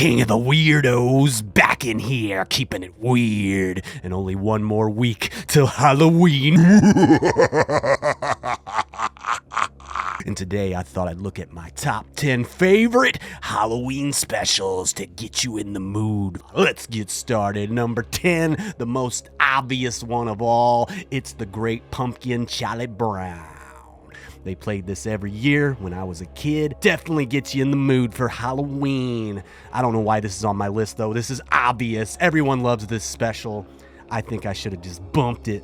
King of the Weirdos, back in here, keeping it weird. And only one more week till Halloween. And today I thought I'd look at my top 10 favorite Halloween specials to get you in the mood. Let's get started. Number 10, the most obvious one of all. It's The Great Pumpkin, Charlie Brown. They played this every year when I was a kid. Definitely gets you in the mood for Halloween. I don't know why this is on my list though. This is obvious. Everyone loves this special. I think I should have just bumped it.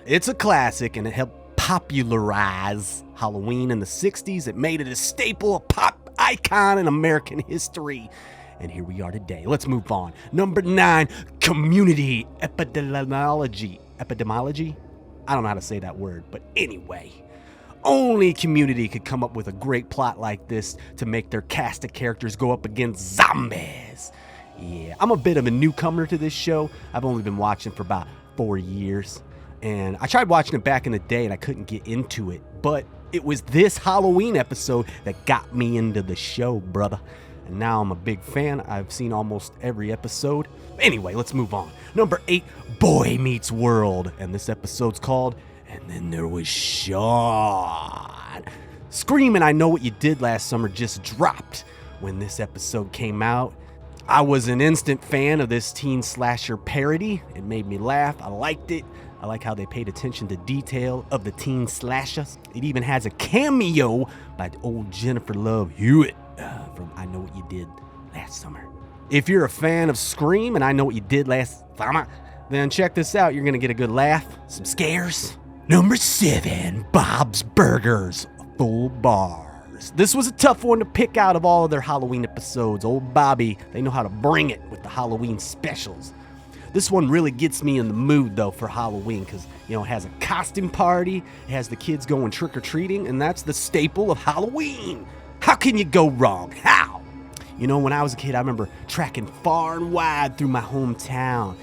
It's a classic and it helped popularize Halloween in the 60s. It made it a staple, a pop icon in American history. And here we are today. Let's move on. Number 9, Community Epidemiology. Epidemiology? I don't know how to say that word, but anyway. Only Community could come up with a great plot like this to make their cast of characters go up against zombies. Yeah, I'm a bit of a newcomer to this show. I've only been watching for about 4 years. And I tried watching it back in the day and I couldn't get into it. But it was this Halloween episode that got me into the show, brother. And now I'm a big fan. I've seen almost every episode. Anyway, let's move on. Number 8, Boy Meets World. And this episode's called And Then There Was Shaun. Scream and I Know What You Did Last Summer just dropped when this episode came out. I was an instant fan of this teen slasher parody. It made me laugh. I liked it. I like how they paid attention to detail of the teen slashers. It even has a cameo by old Jennifer Love Hewitt from I Know What You Did Last Summer. If you're a fan of Scream and I Know What You Did Last Summer, then check this out. You're going to get a good laugh, some scares. Number 7, Bob's Burgers, Full Bars. This was a tough one to pick out of all of their Halloween episodes. Old Bobby, they know how to bring it with the Halloween specials. This one really gets me in the mood, though, for Halloween because, it has a costume party, it has the kids going trick-or-treating, and that's the staple of Halloween. How can you go wrong? How? When I was a kid, I remember tracking far and wide through my hometown.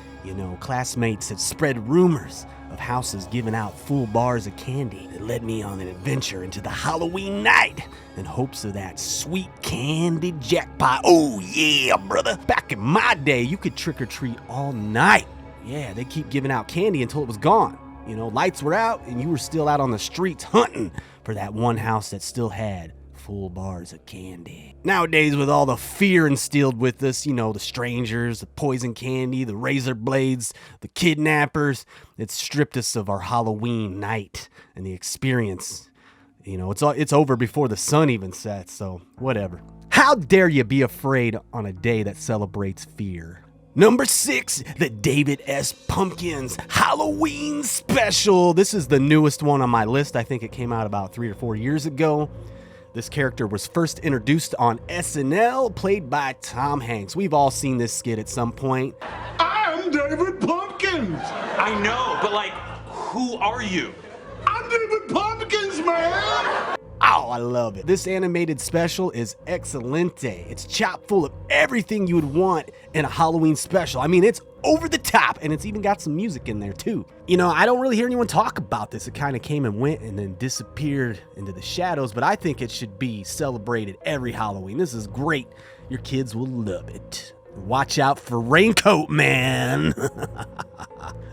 Classmates had spread rumors of houses giving out full bars of candy that led me on an adventure into the Halloween night in hopes of that sweet candy jackpot. Oh yeah, brother. Back in my day, you could trick or treat all night. Yeah, they keep giving out candy until it was gone. Lights were out and you were still out on the streets hunting for that one house that still had full bars of candy. Nowadays, with all the fear instilled with us, the strangers, the poison candy, the razor blades, the kidnappers, it stripped us of our Halloween night and the experience. It's over before the sun even sets, so whatever. How dare you be afraid on a day that celebrates fear? Number 6, the David S. Pumpkins Halloween Special. This is the newest one on my list. I think it came out about 3 or 4 years ago. This character was first introduced on SNL, played by Tom Hanks. We've all seen this skit at some point. I'm David Pumpkins. I know, but who are you? I'm David Pumpkins, man. Oh, I love it. This animated special is excelente. It's chock full of everything you would want in a Halloween special. I mean, it's over the top, and it's even got some music in there, too. I don't really hear anyone talk about this. It kind of came and went and then disappeared into the shadows, but I think it should be celebrated every Halloween. This is great. Your kids will love it. Watch out for Raincoat Man.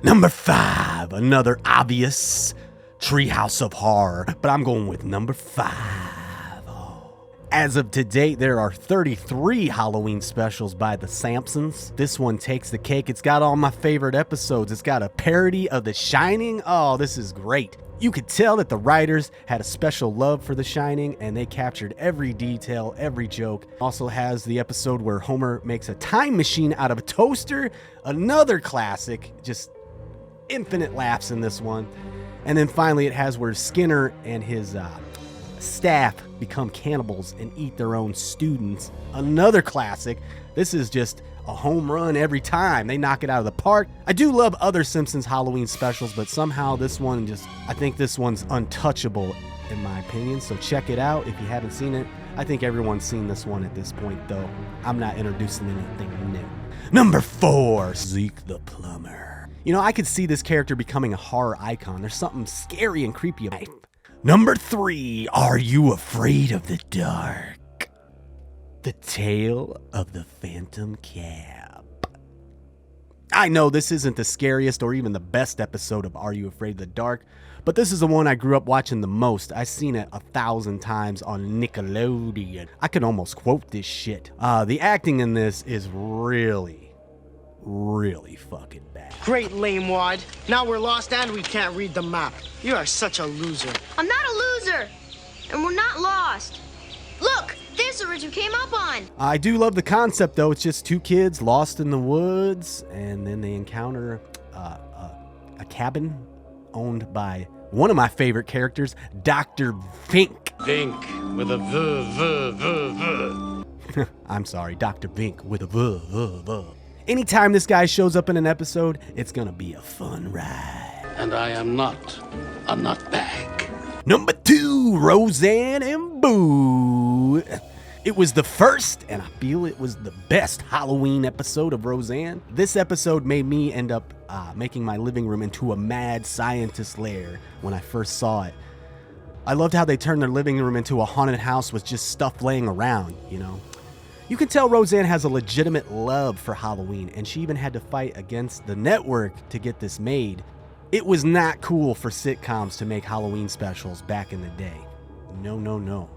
Number 5, another obvious Treehouse of Horror, but I'm going with number 5. As of today, there are 33 Halloween specials by the Sampsons. This one takes the cake. It's got all my favorite episodes. It's got a parody of The Shining. Oh, this is great. You could tell that the writers had a special love for The Shining, and they captured every detail, every joke. Also has the episode where Homer makes a time machine out of a toaster. Another classic. Just infinite laughs in this one. And then finally it has where Skinner and his staff become cannibals and eat their own students. Another classic. This is just a home run every time. They knock it out of the park. I do love other Simpsons Halloween specials, but somehow this one I think this one's untouchable in my opinion. So check it out if you haven't seen it. I think everyone's seen this one at this point though. I'm not introducing anything new. Number 4, Zeke the Plumber. I could see this character becoming a horror icon. There's something scary and creepy about it. Number 3, Are You Afraid of the Dark? The Tale of the Phantom Cab. I know this isn't the scariest or even the best episode of Are You Afraid of the Dark, but this is the one I grew up watching the most. I've seen it 1,000 times on Nickelodeon. I can almost quote this shit. The acting in this is really fucking bad. Great, lame wad. Now we're lost and we can't read the map. You are such a loser. I'm not a loser, and we're not lost. Look, there's the ridge we came up on. I do love the concept, though. It's just two kids lost in the woods, and then they encounter a cabin owned by one of my favorite characters, Dr. Vink. Vink with a v. I'm sorry, Dr. Vink with a v. Anytime this guy shows up in an episode, it's gonna be a fun ride. And I am not a nutbag. Number 2, Roseanne and Boo. It was the first, and I feel it was the best Halloween episode of Roseanne. This episode made me end up making my living room into a mad scientist lair when I first saw it. I loved how they turned their living room into a haunted house with just stuff laying around, you know. You can tell Roseanne has a legitimate love for Halloween, and she even had to fight against the network to get this made. It was not cool for sitcoms to make Halloween specials back in the day. No.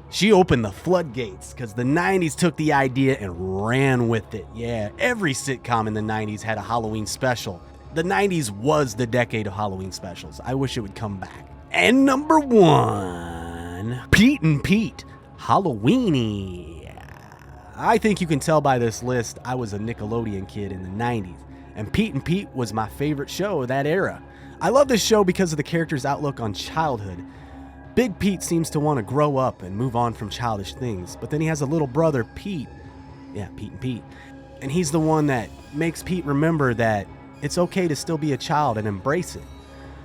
She opened the floodgates because the 90s took the idea and ran with it. Yeah, every sitcom in the 90s had a Halloween special. The 90s was the decade of Halloween specials. I wish it would come back. And number 1, Pete and Pete, Halloweeny. I think you can tell by this list I was a Nickelodeon kid in the 90s, and Pete and Pete was my favorite show of that era. I love this show because of the character's outlook on childhood. Big Pete seems to want to grow up and move on from childish things, but then he has a little brother, Pete. Yeah, Pete and Pete. And he's the one that makes Pete remember that it's okay to still be a child and embrace it.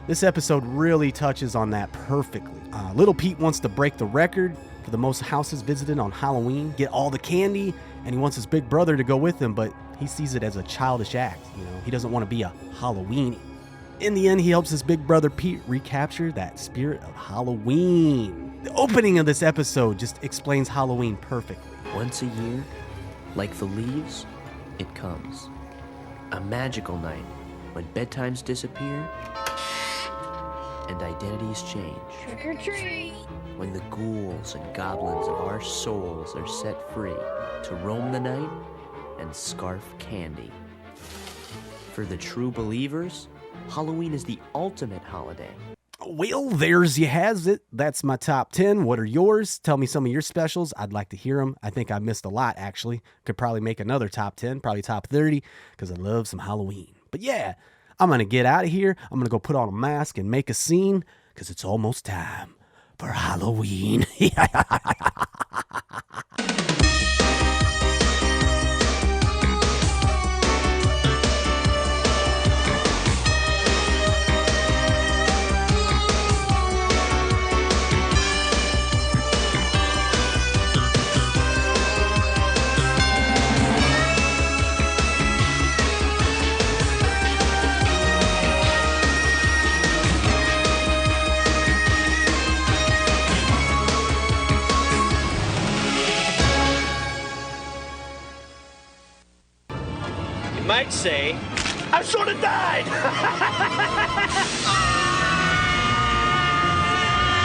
This episode really touches on that perfectly. Little Pete wants to break the record for the most houses visited on Halloween, get all the candy, and he wants his big brother to go with him, but he sees it as a childish act. You know, he doesn't want to be a Halloweenie. In the end, he helps his big brother Pete recapture that spirit of Halloween. The opening of this episode just explains Halloween perfectly. Once a year, like the leaves, it comes. A magical night when bedtimes disappear and identities change. Trick or treat. When the ghouls and goblins of our souls are set free to roam the night and scarf candy. For the true believers, Halloween is the ultimate holiday. Well, there's you has it. That's my top 10. What are yours? Tell me some of your specials. I'd like to hear them. I think I missed a lot, actually. Could probably make another top 10, probably top 30, because I love some Halloween. But yeah, I'm going to get out of here. I'm going to go put on a mask and make a scene, because it's almost time for Halloween. Might say, I sort of died!